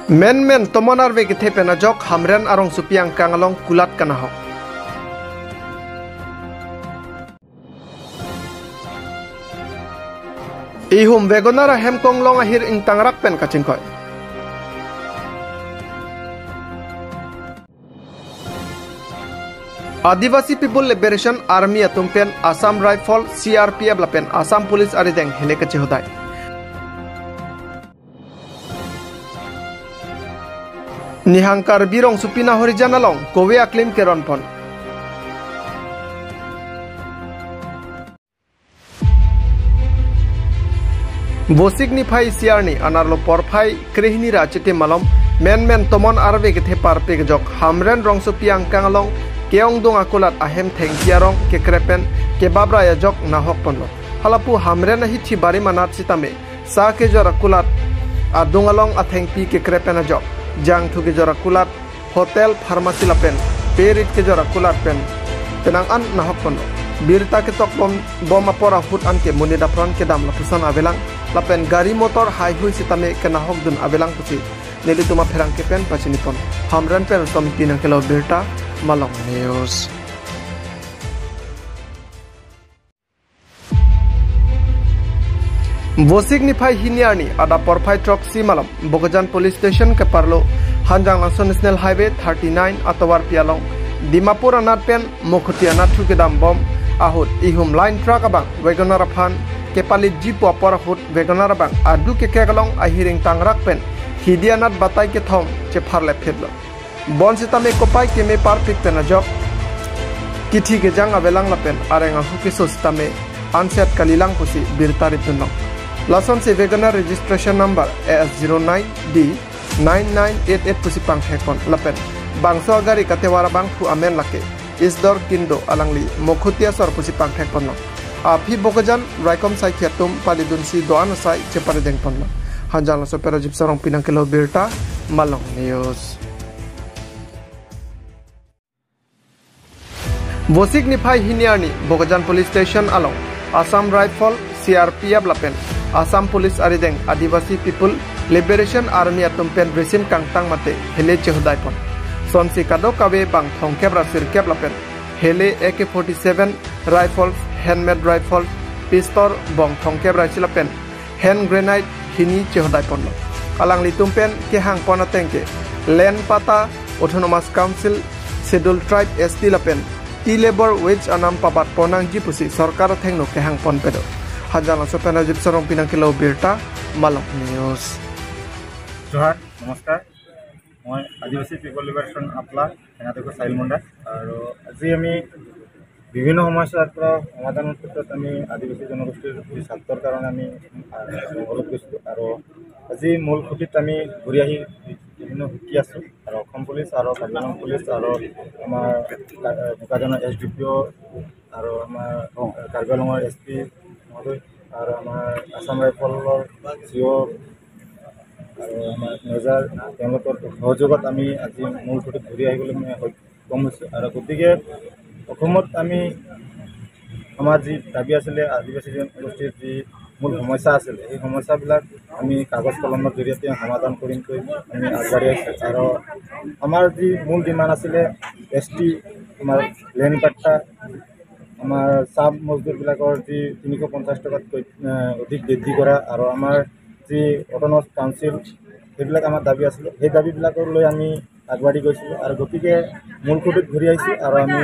Men tomonar ve githe pena jok hamren arong supiang kangalong kulat kanahok. Ihum vegonara hemkong long ahir ing tangrak pen kacingkoy. Adivasi People Liberation Army atumpen Assam Rifle CRPF lapen Assam Police arideng hele kachihudai. Nihangkar birong supina horijanalong kowe aklim keronpon. Bosik ni phai siarni anarlo porphai krehni rachite malom men tomon arve gethe parpe jok hamren rong supiang kangalong keong dong akulat ahem thengkiarong ke krepen ke babra ya jok nahok ponlo halapu hamren hithi bari manat sitame sa ke jora kulat adungalong athengpi ke krepen jok jang thu ke jora kulat hotel pharmacy lapen perit ke jora kulat pen tenang an nahok ponlo birta ke tok bom apora hut an ke munida pron ke dam lapusan avelang lapen gari motor hai hui sitame ke nahok dun avelang pusi neli tuma pherang ke pen pachinipon hamren pen tom pinang kelo birta Malong News. Bosik ni phai hiniarni ada porphai trok si malam Bogajan Police Station ke parlo Hanjang Langsung National Highway 39 atawar pialong Dimapur anat pen Mokhuti anat thu ke dam bom ahut ihum line truck abang Wagoner phan ke palit jeep apor hut Wagoner abang adu ke kegalong ahiring tangrak pen hidianat batai ke thom che pharle phedlo Bon sitame kopai ke me parpik pena job kithi ke jang abelang lapen arenga huki so sitame anset kalilang pusi birtari tunong lason se Wagoner registration number AS09D 9988 pusi pang hekon lapen bangso gari katewara bang thu amen lake isdor kindo alangli mokhutia sor pusi pang hekon no api Bogajan raikom sai khiatum palidunsi doan sai chepare deng ponno hanjang so perajip sarong pinang kilo birta Malong News. Bosik ni phai hiniarni Bogajan Police Station along Assam Rifle CRPF lapen Assam Police arideng Adivasi People Liberation Army atumpen resim kangtang mate hele chehdai pon sonsi kado kawe bang thongkeb rasir keb lapen hele AK47 rifles handmade rifle pistol bong thongkeb rasil lapen hand grenade hini chehdai pon alang litumpen ke hang pon atengke Land Pata Autonomous Council Scheduled Tribe ST lapen T-Labor Wage anam pabat ponang jipusi sarkar thengno kehang pon pedo hajala sopena jip sarong pinang kilo birta Malong News. Johar namaskar moi Adivasi People Liberation Apla enateko Sahil Munda aru aji ami বিভিন্ন সমস্যাৰ পৰা সমাধানৰ ক্ষেত্ৰত আমি আদিবাসী জনগোষ্ঠীৰ স্বাৰ্থৰ কাৰণে আমি অলপ গৈছোঁ আৰু আজি মূল খুঁটিত আমি ঘূৰি আহি বিভিন্ন শিকি আছোঁ আৰু অসম পুলিচ আৰু কাৰ্বিআংলং পুলিচ আৰু আমাৰ বোকাজানৰ SDPO আৰু আমাৰ কাৰ্বিআংলঙৰ SP মহোদয় আৰু আমাৰ আছাম ৰাইফলৰ CO আৰু আমাৰ মেজাৰ তেওঁলোকৰ সহযোগত আমি আজি মূল খুঁটিত ঘূৰি আহিবলৈ সক্ষম হৈছোঁ আৰু গতিকে অসমত আমি আমাৰ যি দাবী আছিলে আদিবাসী জনগোষ্ঠীৰ যি মূল সমস্যা আছিলে এই সমস্যাবিলাক আমি কাগজ কলমৰ জৰিয়তে সমাধান কৰিমকৈ আমি আগবাঢ়ি আছোঁ আৰু আমাৰ যি মূল ডিমাণ্ড আছিলে ST আমাৰ লেণ্ড পাট্টা আমাৰ চাব মজদুৰবিলাকৰ যি 350 টকাতকৈ অধিক বৃদ্ধি কৰা আৰু আমাৰ যি অট'নমাছ কাউন্সিল সেইবিলাক আমাৰ দাবী আছিলে সেই দাবীবিলাকক লৈ আমি আগবাঢ়ি গৈছিলোঁ আৰু গতিকে মূল খুঁটিত ঘূৰি আহিছোঁ আৰু আমি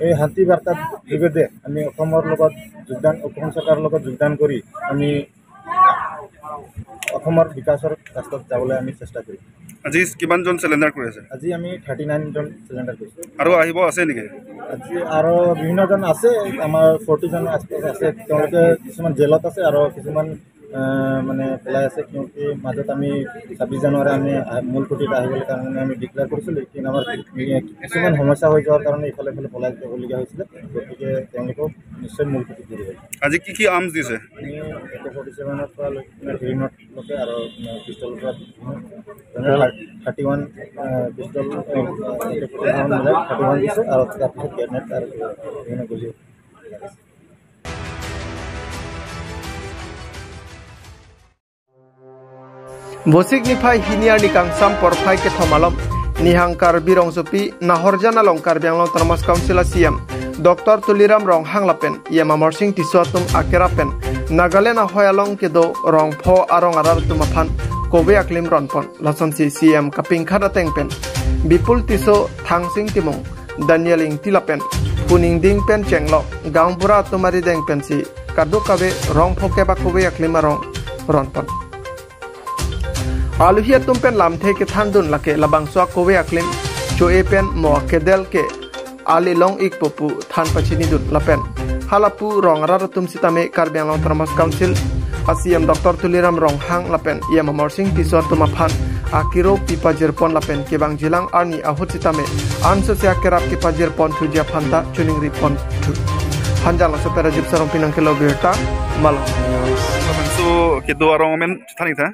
এই শান্তি বাৰ্তাৰ যোগেদি আমি অসমৰ লগত অসম চৰকাৰৰ লগত যোগদান কৰি আমি অসমৰ বিকাশৰ ৰাস্তাত যাবলৈ আমি চেষ্টা কৰিম। আজি কিমানজন সিলিণ্ডাৰ কৰি আছে? আজি আমি 39 জন সিলিণ্ডাৰ কৰিছোঁ। আৰু আহিব আছে নেকি? আজি আৰু বিভিন্নজন আছে আমাৰ 40 জন আছে তেওঁলোকে কিছুমান জেলত আছে আৰু কিছুমান মানে পেলাই আছে কিয়কি মাজত আমি 26 জানুৱাৰী আমি মূল খুঁটিত আহিবলৈ কাৰণে আমি ডিক্লেয়াৰ কৰিছিলোঁ কিন্তু আমাৰ কিছুমান সমস্যা হৈ যোৱাৰ কাৰণে ইফালে পলাই যাবলগীয়া হৈছিলে গতিকে তেওঁলোকক নিশ্চয় মূল খুঁটিত ঘূৰি আহিব। আজি কি আৰ্মছ দিছে? আমি AK47ৰ পৰা লৈ গ্ৰীণতলৈকে আৰু পিষ্টলৰ পৰা 31 পিষ্টল AK47 দিছোঁ আৰু তাৰপিছত গ্ৰেনেড আৰু বিভিন্ন গুলি Bosik nifai hiniar ni kangsam porfai ke thomalom nihangkar birong sopi nahorjana longkar bianglong termas council siam Dr. Tuliram rong hanglapen yema morsing tisotum akerapen Nagaland ahoyalong kedo rong pho arong arar tumaphan kobe aklim ronpon lason si siam kaping khada tengpen bipul tiso thangsing timong Daniel ing tilapen kuning ding pen chenglok gaungbura tumari deng pen si kadu kabe rong pho ke ba kobe aklim arong ronpon Aluhia tumpen lamthe ke thandun lake labang swa kowe aklim cho e pen mo kedel ke ali long ik popu than pachini dun lapen halapu rong rar tum sitame karbiang long termas council asiam Dr. Tuliram rong hang lapen ia mamorsing tisor tumaphan akiro pipa jerpon lapen ke bang jilang arni ahut sitame anso sia kerap ke pajir pon tuja phanta chuning ripon tu hanjang la sopera jip sarong pinang ke loberta malo So kedo arong men thani tha.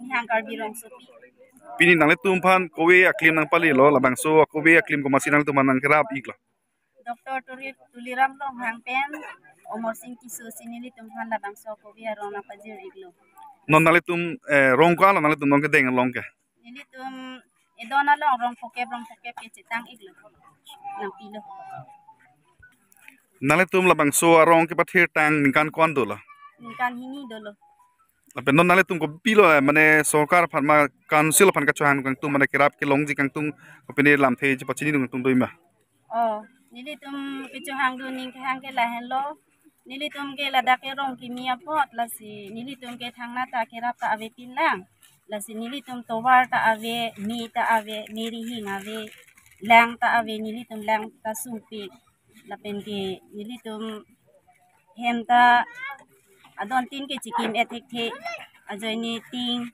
Nihangkar birong sopi. Pini nang le tumpan kowe aklim nang pali lo labang so kowe aklim ko masinang tuman nang kerap ikla. Dr. Tuliram long hangpen omor sing kisu sinili tumhan labang so kowe arong na pajir iglo. Non nale tum rong ka nale tum nong ke deng long ke. Nili tum edona long rong pokep ke cetang iglo. Nang pilo. Nale tum labang so arong ke pathir tang ningkan kon do la. Nikan hini dolo. Lapen non nale tum ko pilo mane sarkar phan ma council phan ka chuhan kang tum mane kerap ke long ji kang tum ko pene lam the ji pachini dung tum doima. Oh, nili tum kichu hang du ning hang ke lahen lo. Nili tum ke ladak ke rong kimia pot lasi nili tum ke thang na ta kerap ta ave pin lang. Lasi nili tum towar ta ave mi ta ave niri hing ave lang ta ave nili tum lang ta sumpi. Lapen ke nili tum hem ta adon tin ke chikim etik the ajoy ni ting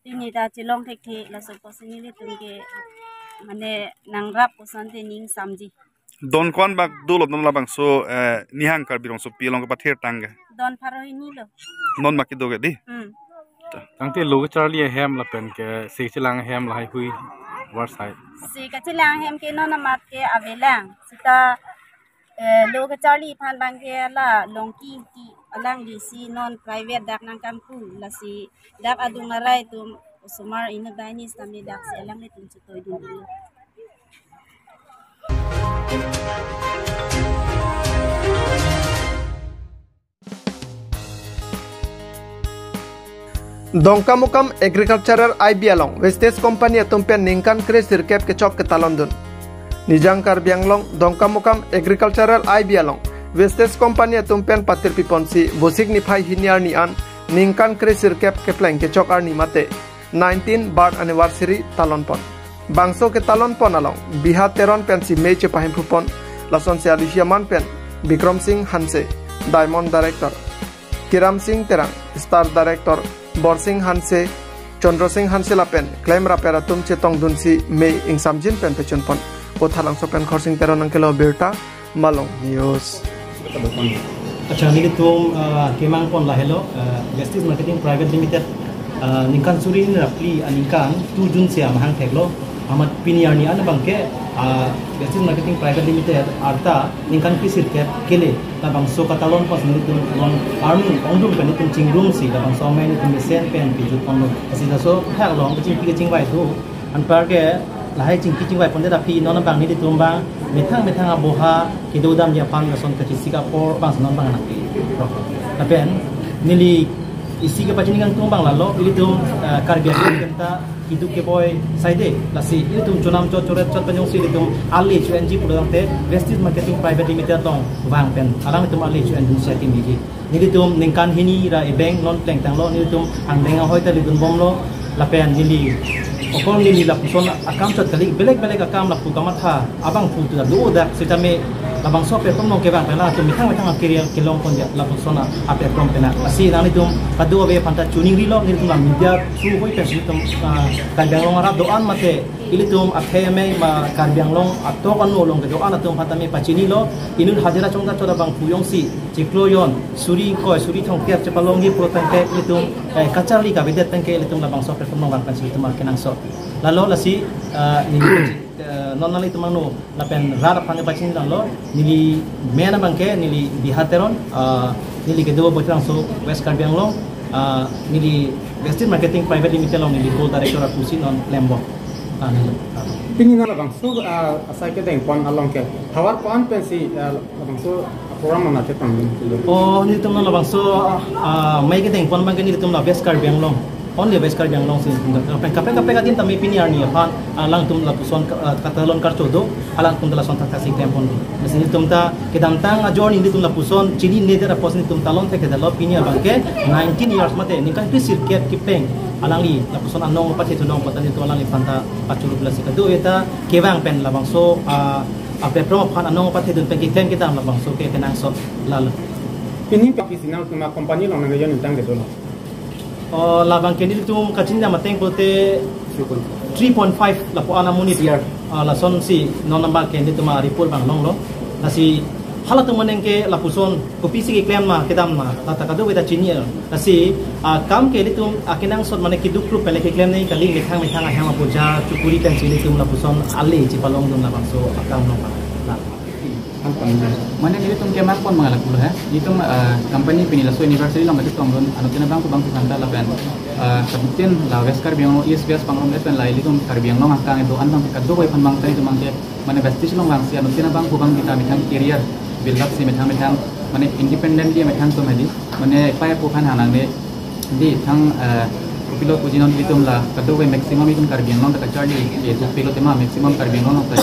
ni ta chilong thek the la so posini le tum ke mane nangrap posan te ning samji Don kon bak dulo non labang so nihang kar birong so pilong ka pathir tang ge. don pharoi ni lo Non mak do ge di. Tang te lo Charlie hem la pen ke se chilang hem la hai hui war sai. si ka chilang hem ke no na mat ke avelang sita lo ka charlie phan bang ke la longki ki alang di si non private dak nang kampu la si dak adung narai tum sumar ina banis tamni dak si alang le tum chutoy dun lo Dongkamukam Agricultural IB along Vestes Company atumpen ningkan kre sirkep ke chok ke talondun Nijangkar bianglong Dongkamukam Agricultural IB along Vestes Company atumpen patir piponsi bosik nifai hiniar ni an ningkan kre sirkep ke pleng ke chok ar ni mate 19 birth anniversary talonpon bangso ke talonpon along biha teron pen si meche pahim pupon lason se Alicia man pen Bikram Singh Hanse Diamond Director Kiram Singh Terang Star Director Borsing Hanse Chandra Singh Hanse lapen claim rapera tum chetong dunsi me ing samjin pen pechon pon ko thalang so pen khorsing teron angkelo berta malong news अच्छा निके तुम केमांग पन लाहेलो Vestige marketing private limited निकान सुरी रपली निकान 2 जून से हमहang थेगलो हमत पिनियारनी अन बंके वेस्टिज मार्केटिंग प्राइवेट लिमिटेड आरता निकान की सिरके केले तबंग सो कतालोन पस नि तुम लोन आर्मी ओंदुम पेनि तुम चिंगरुम सी तबंग सो मेनि तुम सेन पेन पिजु पन असिदा सो थाग लोंग चिंग पि चिंग बाय दु अन पार के lahai cingki cingwai pon da phi non bang ni di tumba methang aboha kido dam ya pang son ka Singapore bang non bang na pi tapen nili isi ke pacini kang tumbang lalo ili tum karbia kenta kidu ke boy saide lasi ili tum chonam chot choret chot panjong si ili tum ali HNG pulang te Vestige Marketing Private Limited long wang pen alang tum ali HNG seti miji nili tum ningkan hini ra e bank non pleng tang lo nili tum ang denga hoy ta li dun bom lo lapen nili okon nili la puson akam chot kali belek akam la pu kamatha abang pu tu do da sitame labang so pe pamno ke bang pela tum mithang kirial kilong pon ya la pusona ape prom pena asi nani tum kadu be panta tuning rilo ni tum media through hoi pe tum kanjang long arab doan mate ili tum akheme ma karbiang long atto kan no long ke doan tum patame pachini lo inun hajira chongda choda bang puyong si cikloyon suri thong kep chepalong gi protan pe ili tum kachali ka bidet tangke ili tum labang so pe pamno bang pansi tum kenang so lalo lasi ni non nali tumano lapen rara pange pachin dan lo nili mena bangke nili bihateron nili kedua bocang so West Karbiang long nili Vestige Marketing Private Limited long nili Gold Director Akusin on Lembo. Tingin na bang so asai ke deng pon along ke hawar pon pensi bang so program na te tang oh ni tum na bang so mai ke deng pon bang ke ni tum na Vescar biang long only Vescar biang long sin kape katin tami piniar ni pan alang tum la puson katalon karchodo alang tum la son tak si tempon mesin tum ta ke damtang ajon ni tum la puson chini ne dera pos ni tum talon te ke dalo piniar bang ke 19 years mate ni kan sirket kipeng alang li la puson anong pati tu nong patan itu alang li panta paculu belas ikadu eta kewang pen labang so ape pro pan anong pati tu pen kitem kita labang so ke kenang so lalu ini ka kisinal tuma company long ngayon intang de dolo labang kini tu kacina mateng pote 3.5 la po ana munit year la son si non number kini tu ma report bang long lo nasi hala tu meneng ke la puson kopi si claim ma kedam ma tata kado beta chini nasi kam ke litum akinang sot mane kiduk group pele ke claim nei kali lekhang mekhang a hang puja chukuri kan chini tum la puson alle chipalong dum la bangso akam long la mana ni tum ke mak pon mangalak pula ha itu company pinilaso university long betul tong anu tina bang ku bang ku kanta la ben kabutin la Vescar biang is bias pangrom lepen la litum kar biang long akang itu an bang kaddo koi pan bang tani tu mangke mana Vestige long bang si anu tina bang ku bang kita mekhang career build up si mekhang mana independent dia mekhang tu madi mana pai ku kan hanang ne di thang pilot pujinon litum la kaddo koi maximum itum kar biang long ta charli ye tu pilot tema maximum kar biang long ta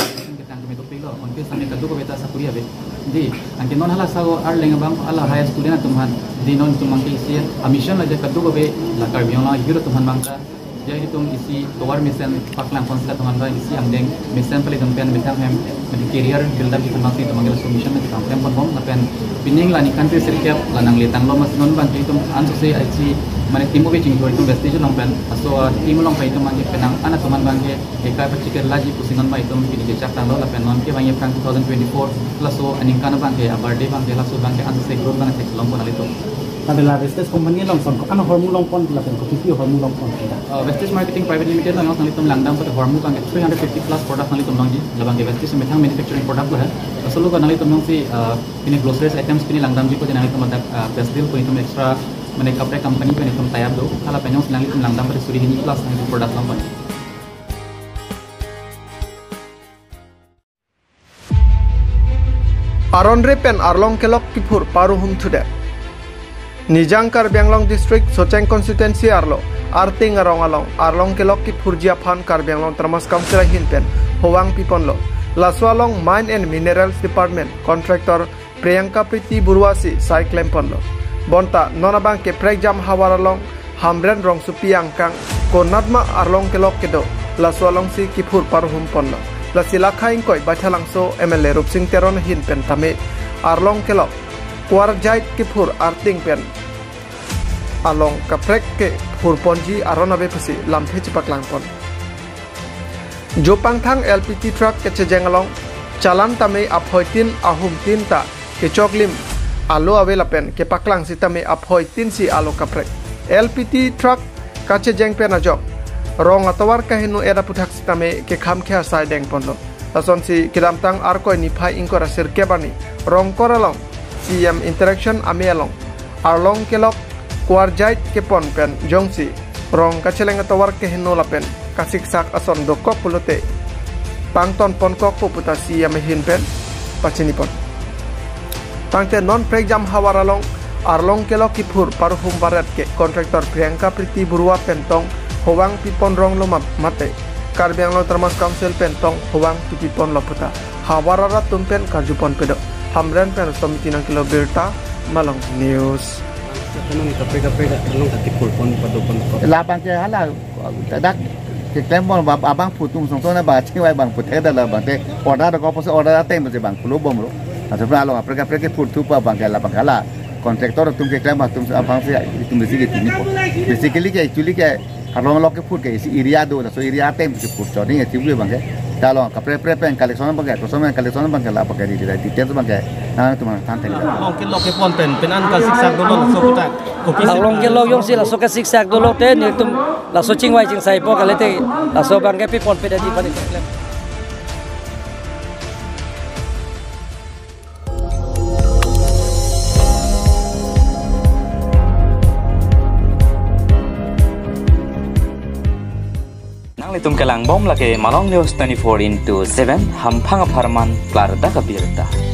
onke sampai kaduk beta sakuria be di angke non hala sago ar lenga bang ala high school na tumhan di non tumang ke isi mission la je kaduk be la karbion la hiro tumhan bangka jadi tum isi towar mission paklang konsela tumhan ba isi amdeng mission pali tumpen metam hem di career build up tumang si tumang la mission na tum tem pon la pen pining la ni country serikap la nang letang lo mas non bang tum anso se aci mane timu be ching tum Vestige long pen aso timu long pai tumang ke penang ana tumhan bang ke ekai pachikir laji pusingan ba itum pini jecak tang lo la pen non ke bang 2024 laso aning kana bang ke birthday bang ke laso bang ke anso se growth bang ke long pon alito adalah Vestige company long son kan hormu long pon la pen ko pipi hormu long pon Vestige Marketing Private Limited lang ang litum langdang pada hormu bang 350 plus product ng litum langji labang ke Vestige methang manufacturing product lo hai asolo ko nalitum long si pini groceries items pini langdang ji ko dinang litum madak best deal ko itum extra mane kapre company ko itum tayab do hala penyong silang litum langdang pada suri hini plus ng product lang ban Aron Repen Arlong Kelok Kipur Paruhum Tude Nijangkar Bianglong District Socheng Constituency Arlo Arting Arong Along Arlong Kelok Kipur Jiaphan Kar Bianglong Termas Council Hinpen Howang Piponlo Laswalong Mine and Minerals Department Contractor Priyanka Priti Burwasi Sai Klemponlo Bonta Nonabang ke Pregjam Hawaralong Hamren Rong Supiang Kang Konatma Arlong Kelok Kedo Laswalong si Kipur Paruhum Ponlo Lasilakhaing koi Bachalangso MLA Rupsing Teron Hinpen Tame Arlong Kelok Kuarjait Kipur Arting Pen Along Kaprek ke Purponji Aronabe Pasi Lampe Cipaklang Pon Jopang Thang LPT truck ke Cejengalong Calan Tame Aphoitin Ahum Tinta ke Choklim Alo Avelapen ke Paklang si Tame Aphoitin si Alo Kaprek LPT truck ka Cejeng Pen Ajok Rong atawar kahinu era puthak si Tame ke Kham Khia Sai Deng Ponlo Lason si Kidamtang Arkoi Niphai Inkora Sir Kebani Rong Koralong CM Interaction Amelong Arlong Kelok Kuarjait Kepon Pen Jongsi Rong Kacheleng atawar kahinu lapen Kasiksak ason dokok pulote Pangton Ponkok puputa CM Hinpen Pachinipon Tangte non Pregjam Hawaralong Arlong Kelok Kipur Paruhum Barat ke Kontraktor Priyanka Priti Burwa Pentong Howang Pipon Rong Lomap Mate Karbiang Lo Termas Council Pentong Howang Pipon Loputa Hawarara Tumpen Karjupon Pedo Hamren Pen Somiti ng Kilo Berta Malong News Labang ke hala tadak ke klembon abang putung song na ba chiwai bang puthe da la bang te order ko pos order tem se bang kulo bom ro asapra lo apre ke putu pa bang ke la bang hala kontraktor tum ke klem tum abang se tum besi ke tini ko basically ke actually ke harong lo ke put ke isi area do so area tem ke put chodi ke tibu bang ke talo kapre pen collection bang ke so men collection bang ke la bang ke di details bang ke na tum tan te long ke lo ke pon pen an ka siksak do lo so puta Long ke lo yong si la so ka siksak do lo te ni tum la so chingwai ching sai po ka le te la so bang ke pipon pe da di pa ni ni tum kelang bom lake Malong News 24/7 hampang aparman klar da kabirta.